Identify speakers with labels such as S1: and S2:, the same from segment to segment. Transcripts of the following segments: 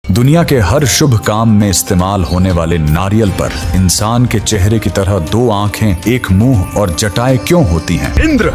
S1: दुनिया के हर शुभ काम में इस्तेमाल होने वाले नारियल पर इंसान के चेहरे की तरह दो आंखें, एक मुंह और जटाएं क्यों होती हैं?
S2: इंद्र,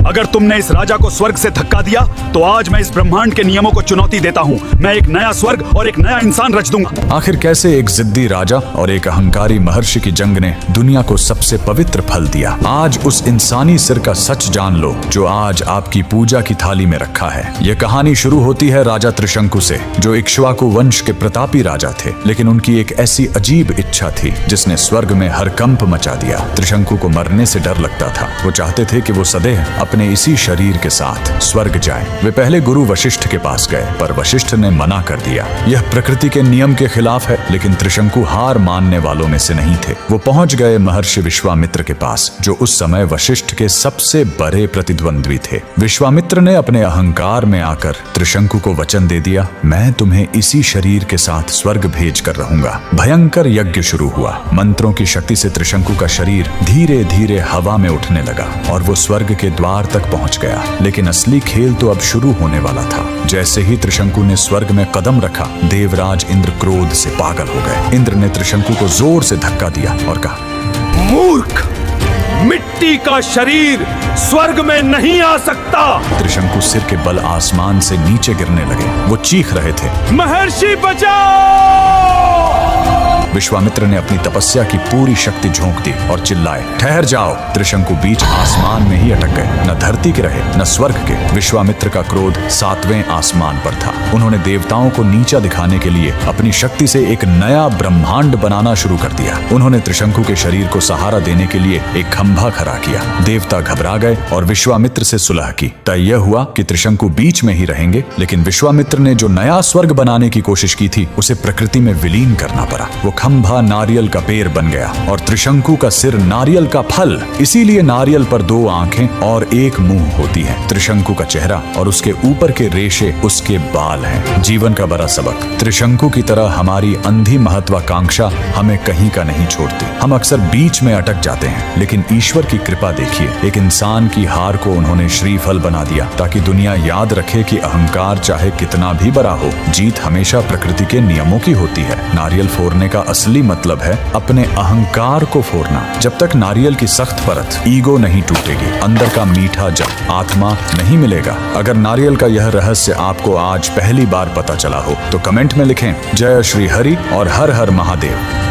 S2: अगर तुमने इस राजा को स्वर्ग से धक्का दिया तो आज मैं इस ब्रह्मांड के नियमों को चुनौती देता हूँ। मैं एक नया स्वर्ग और एक नया इंसान रच दूंगा।
S1: आखिर कैसे एक जिद्दी राजा और एक अहंकारी महर्षि की जंग ने दुनिया को सबसे पवित्र फल दिया? आज उस इंसानी सिर का सच जान लो जो आज आपकी पूजा की थाली में रखा है। यह कहानी शुरू होती है राजा त्रिशंकु से, जो इक्ष्वाकु वंश के प्रतापी राजा थे, लेकिन उनकी एक ऐसी अजीब इच्छा थी जिसने स्वर्ग में हरकंप मचा दिया। त्रिशंकु को मरने से डर लगता था। वो चाहते थे कि वो सदैव अपने इसी शरीर के साथ स्वर्ग जाए। वे पहले गुरु वशिष्ठ के पास गए, पर वशिष्ठ ने मना कर दिया। यह प्रकृति के नियम के खिलाफ है, लेकिन त्रिशंकु हार मानने वालों में से नहीं थे। वो पहुंच गए महर्षि विश्वामित्र के पास, जो उस समय वशिष्ठ के सबसे बड़े प्रतिद्वंद्वी थे। विश्वामित्र ने अपने अहंकार में आकर त्रिशंकु को वचन दे दिया, मैं तुम्हें इसी शरीर के साथ स्वर्ग भेज कर रहूंगा। भयंकर यज्ञ शुरू हुआ। मंत्रों की शक्ति से त्रिशंकु का शरीर धीरे धीरे हवा में उठने लगा और वो स्वर्ग के द्वार तक पहुंच गया। लेकिन असली खेल तो अब शुरू होने वाला था। जैसे ही त्रिशंकु ने स्वर्ग में कदम रखा, देवराज इंद्र क्रोध से पागल हो गए। इंद्र ने त्रिशंकु को जोर से धक्का दिया और कहा,
S2: मूर्ख, मिट्टी का शरीर स्वर्ग में नहीं आ सकता।
S1: त्रिशंकु सिर के बल आसमान से नीचे गिरने लगे। वो चीख रहे थे,
S2: महर्षि बचाओ!
S1: विश्वामित्र ने अपनी तपस्या की पूरी शक्ति झोंक दी और चिल्लाए, ठहर जाओ। त्रिशंकु बीच आसमान में ही अटक गए। न धरती के रहे न स्वर्ग के। विश्वामित्र का क्रोध 7वें आसमान पर था। उन्होंने देवताओं को नीचा दिखाने के लिए अपनी शक्ति से एक नया ब्रह्मांड बनाना शुरू कर दिया। उन्होंने त्रिशंकु के शरीर को सहारा देने के लिए एक खंभा खड़ा किया। देवता घबरा गए और विश्वामित्र से सुलह की। तय यह हुआ कि त्रिशंकु बीच में ही रहेंगे, लेकिन विश्वामित्र ने जो नया स्वर्ग बनाने की कोशिश की थी उसे प्रकृति में विलीन करना पड़ा। वो खंभा नारियल का पेड़ बन गया और त्रिशंकु का सिर नारियल का फल। इसीलिए नारियल पर 2 आंखें और एक मुंह होती है। त्रिशंकु का चेहरा और उसके ऊपर के रेशे उसके बाल हैं। जीवन का बड़ा सबक, त्रिशंकु की तरह हमारी अंधी महत्वाकांक्षा हमें कहीं का नहीं छोड़ती। हम अक्सर बीच में अटक जाते हैं, लेकिन ईश्वर की कृपा देखिए, एक इंसान की हार को उन्होंने श्रीफल बना दिया ताकि दुनिया याद रखे कि अहंकार चाहे कितना भी बड़ा हो, जीत हमेशा प्रकृति के नियमों की होती है। नारियल फोड़ने का असली मतलब है अपने अहंकार को फोड़ना। जब तक नारियल की सख्त परत ईगो नहीं टूटेगी, अंदर का मीठा जब आत्मा नहीं मिलेगा। अगर नारियल का यह रहस्य आपको आज पहली बार पता चला हो तो कमेंट में लिखें, जय श्री हरि और हर हर महादेव।